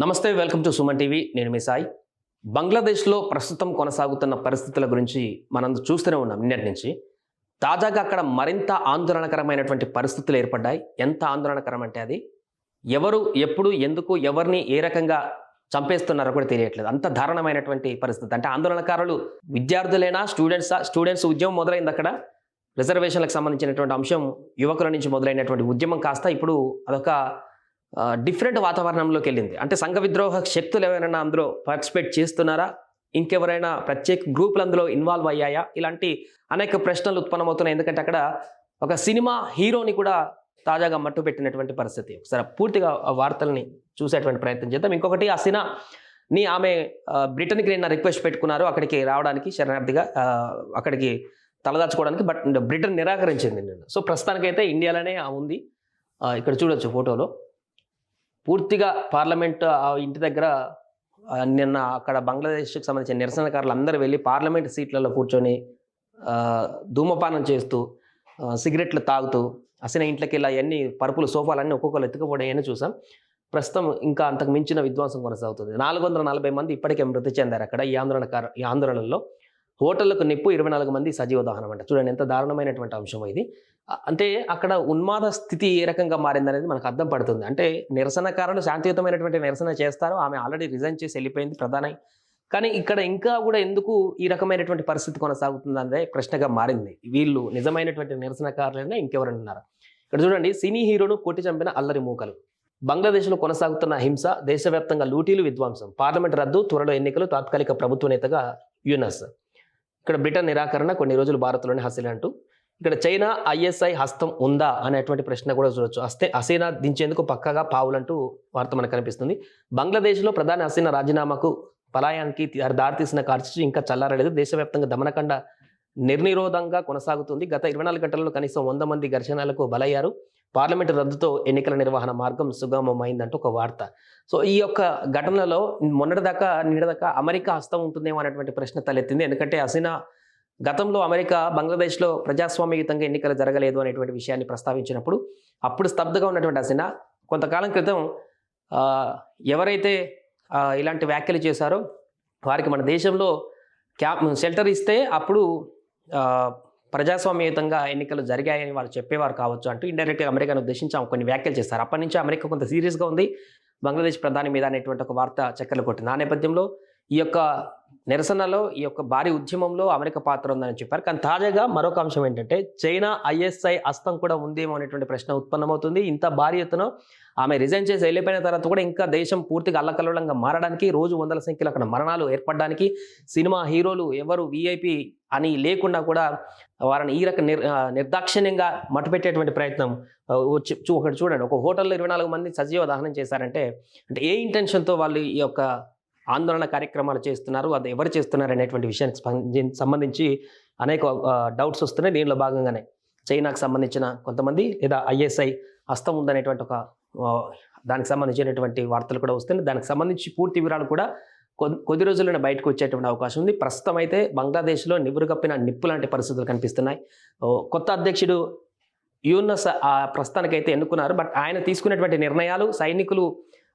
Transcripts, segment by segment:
నమస్తే, welcome to Suman TV. నేను మీ సాయి. బంగ్లాదేశ్లో ప్రస్తుతం కొనసాగుతున్న పరిస్థితుల గురించి మనం చూస్తూనే ఉన్నాం నిన్నటి నుంచి. తాజాగా అక్కడ మరింత ఆందోళనకరమైనటువంటి పరిస్థితులు ఏర్పడ్డాయి. ఎంత ఆందోళనకరం అంటే అది ఎవరు, ఎప్పుడు, ఎందుకు, ఎవరిని ఏ రకంగా చంపేస్తున్నారో కూడా తెలియట్లేదు. అంత దారుణమైనటువంటి పరిస్థితి. అంటే ఆందోళనకారులు విద్యార్థులైనా, స్టూడెంట్స్ ఉద్యమం మొదలైంది అక్కడ. రిజర్వేషన్లకు సంబంధించినటువంటి అంశం యువకుల నుంచి మొదలైనటువంటి ఉద్యమం కాస్త ఇప్పుడు అదొక డిఫరెంట్ వాతావరణంలోకి వెళ్ళింది. అంటే సంఘ విద్రోహ శక్తులు ఎవరైనా అందులో పార్టిసిపేట్ చేస్తున్నారా, ఇంకెవరైనా ప్రత్యేక గ్రూపులు అందులో ఇన్వాల్వ్ అయ్యాయా, ఇలాంటి అనేక ప్రశ్నలు ఉత్పన్నమవుతున్నాయి. ఎందుకంటే అక్కడ ఒక సినిమా హీరోని కూడా తాజాగా మట్టు పెట్టినటువంటి పరిస్థితి. ఒకసారి పూర్తిగా ఆ వార్తల్ని చూసేటువంటి ప్రయత్నం చేద్దాం. ఇంకొకటి, హసీనాని ఆమె బ్రిటన్కి నిన్న రిక్వెస్ట్ పెట్టుకున్నారు అక్కడికి రావడానికి, శరణార్థిగా అక్కడికి తలదాచుకోవడానికి. బట్ బ్రిటన్ నిరాకరించింది నిన్న. సో ప్రస్తుతానికైతే ఇండియాలోనే ఉంది. ఇక్కడ చూడొచ్చు ఫోటోలో పూర్తిగా పార్లమెంట్ ఇంటి దగ్గర నిన్న అక్కడ బంగ్లాదేశ్కి సంబంధించిన నిరసనకారులు అందరూ వెళ్ళి పార్లమెంట్ సీట్లలో కూర్చొని ధూమపానం చేస్తూ, సిగరెట్లు తాగుతూ, హసీనా ఇంట్లోకి వెళ్ళి అవన్నీ పరుపులు, సోఫాలన్నీ ఒక్కొక్కరు ఎత్తుకుపోయాయని చూసాం. ప్రస్తుతం ఇంకా అంతకు మించిన విధ్వంసం కొనసాగుతుంది. 440 మంది ఇప్పటికే మృతి చెందారు అక్కడ ఈ ఆందోళనలో. హోటళ్లకు నిప్పు, 24 మంది సజీవ దహనం అంట. చూడండి ఎంత దారుణమైనటువంటి అంశం ఇది. అంటే అక్కడ ఉన్మాద స్థితి ఏ రకంగా మారిందనేది మనకు అర్థం పడుతుంది. అంటే నిరసనకారులు శాంతియుతమైనటువంటి నిరసన చేస్తారు. ఆమె ఆల్రెడీ రిజైన్ చేసి వెళ్ళిపోయింది ప్రధాని. కానీ ఇక్కడ ఇంకా కూడా ఎందుకు ఈ రకమైనటువంటి పరిస్థితి కొనసాగుతుంది అనే ప్రశ్నగా మారింది. వీళ్ళు నిజమైనటువంటి నిరసనకారులైనా ఇంకెవరైనా ఉన్నారా? ఇక్కడ చూడండి, సినీ హీరోను కొట్టి చంపిన అల్లరి మూకలు. బంగ్లాదేశ్లో కొనసాగుతున్న హింస, దేశవ్యాప్తంగా లూటీలు, విధ్వంసం, పార్లమెంట్ రద్దు, త్వరలో ఎన్నికలు, తాత్కాలిక ప్రభుత్వ నేతగా యూనస్. ఇక్కడ బ్రిటన్ నిరాకరణ, కొన్ని రోజులు భారత్లోనే హసీనా అంటూ. ఇక్కడ చైనా ఐఎస్ఐ హస్తం ఉందా అనేటువంటి ప్రశ్న కూడా చూడొచ్చు. హసీనా దించేందుకు పక్కగా పావులంటూ వార్త మనకు కనిపిస్తుంది. బంగ్లాదేశ్లో ప్రధాని హసీనా రాజీనామాకు, పలాయానికి దారితీసిన కార్చిచ్చు ఇంకా చల్లారలేదు. దేశవ్యాప్తంగా దమనకండ నిర్నిరోధంగా కొనసాగుతుంది. గత 24 గంటల్లో కనీసం 100 మంది ఘర్షణలకు బలయ్యారు. పార్లమెంటు రద్దుతో ఎన్నికల నిర్వహణ మార్గం సుగమమైందంటూ ఒక వార్త. సో ఈ యొక్క ఘటనలో నిన్నటిదాకా అమెరికా హస్తం ఉంటుందేమో అనేటువంటి ప్రశ్న తలెత్తింది. ఎందుకంటే హసీనా గతంలో అమెరికా బంగ్లాదేశ్లో ప్రజాస్వామ్యయుతంగా ఎన్నికలు జరగలేదు అనేటువంటి విషయాన్ని ప్రస్తావించినప్పుడు అప్పుడు స్తబ్దుగా ఉన్నటువంటి హసీనా కొంతకాలం క్రితం ఎవరైతే ఇలాంటి వ్యాఖ్యలు చేశారో వారికి మన దేశంలో షెల్టర్ ఇస్తే అప్పుడు ప్రజాస్వామ్యయుతంగా ఎన్నికలు జరిగాయని వాళ్ళు చెప్పేవారు కావచ్చు అంటూ ఇండైరెక్ట్గా అమెరికాను ఉద్దేశించి కొన్ని వ్యాఖ్యలు చేస్తారు. అప్పటి నుంచి అమెరికా కొంత సీరియస్గా ఉంది బంగ్లాదేశ్ ప్రధాని మీద అనేటువంటి ఒక వార్త చక్కర్లు కొట్టింది. ఆ నేపథ్యంలో ఈ యొక్క నిరసనలో, ఈ యొక్క భారీ ఉద్యమంలో అమెరికా పాత్ర ఉందని చెప్పారు. కానీ తాజాగా మరొక అంశం ఏంటంటే చైనా ఐఎస్ఐ హస్తం కూడా ఉందేమో అనేటువంటి ప్రశ్న ఉత్పన్నమవుతుంది. ఇంత భారీ ఎత్తున ఆమె రిజైన్ చేసి వెళ్ళిపోయిన తర్వాత కూడా ఇంకా దేశం పూర్తిగా అల్లకల్లోలంగా మారడానికి, రోజు వందల సంఖ్యలో అక్కడ మరణాలు ఏర్పడడానికి, సినిమా హీరోలు ఎవరు విఐపి అని లేకుండా కూడా వారిని ఈ రకం నిర్దాక్షిణ్యంగా మట్టుపెట్టేటువంటి ప్రయత్నం. ఒకటి చూడండి, ఒక హోటల్లో 24 మంది సజీవ దహనం చేశారంటే అంటే ఏ ఇంటెన్షన్తో వాళ్ళు ఈ యొక్క ఆందోళన కార్యక్రమాలు చేస్తున్నారు, అది ఎవరు చేస్తున్నారు అనేటువంటి విషయానికి సంబంధించి అనేక డౌట్స్ వస్తున్నాయి. దీనిలో భాగంగానే చైనాకు సంబంధించిన కొంతమంది లేదా ఐఎస్ఐ హస్తం ఉందనేటువంటి ఒక దానికి సంబంధించినటువంటి వార్తలు కూడా వస్తున్నాయి. దానికి సంబంధించి పూర్తి వివరాలు కూడా కొద్ది రోజుల్లోనే బయటకు వచ్చేటువంటి అవకాశం ఉంది. ప్రస్తుతం అయితే బంగ్లాదేశ్లో నివురుగప్పిన నిప్పు లాంటి పరిస్థితులు కనిపిస్తున్నాయి. కొత్త అధ్యక్షుడు యూనస్ ప్రస్తుతానికైతే ఎన్నుకున్నారు. బట్ ఆయన తీసుకునేటువంటి నిర్ణయాలు, సైనికులు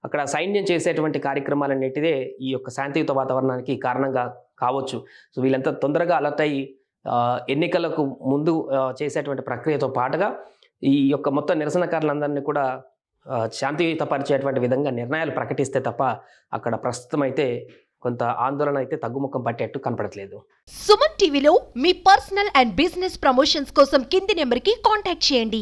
అక్కడ సైన్యం చేసేటువంటి కార్యక్రమాలన్నిటిదే ఈ యొక్క శాంతియుత వాతావరణానికి కారణంగా కావచ్చు. సో వీళ్ళంతా తొందరగా అలర్ట్ అయ్యి ఎన్నికలకు ముందు చేసేటువంటి ప్రక్రియతో పాటుగా ఈ యొక్క మొత్తం నిరసనకారులందరినీ కూడా శాంతియుతపరిచేటువంటి విధంగా నిర్ణయాలు ప్రకటిస్తే తప్ప అక్కడ ప్రస్తుతం అయితే కొంత ఆందోళన అయితే తగ్గుముఖం పట్టేట్టు కనపడట్లేదు. సుమన్ టీవీలో మీ పర్సనల్ అండ్ బిజినెస్ ప్రమోషన్స్ కోసం కింది నెంబర్కి కాంటాక్ట్ చేయండి.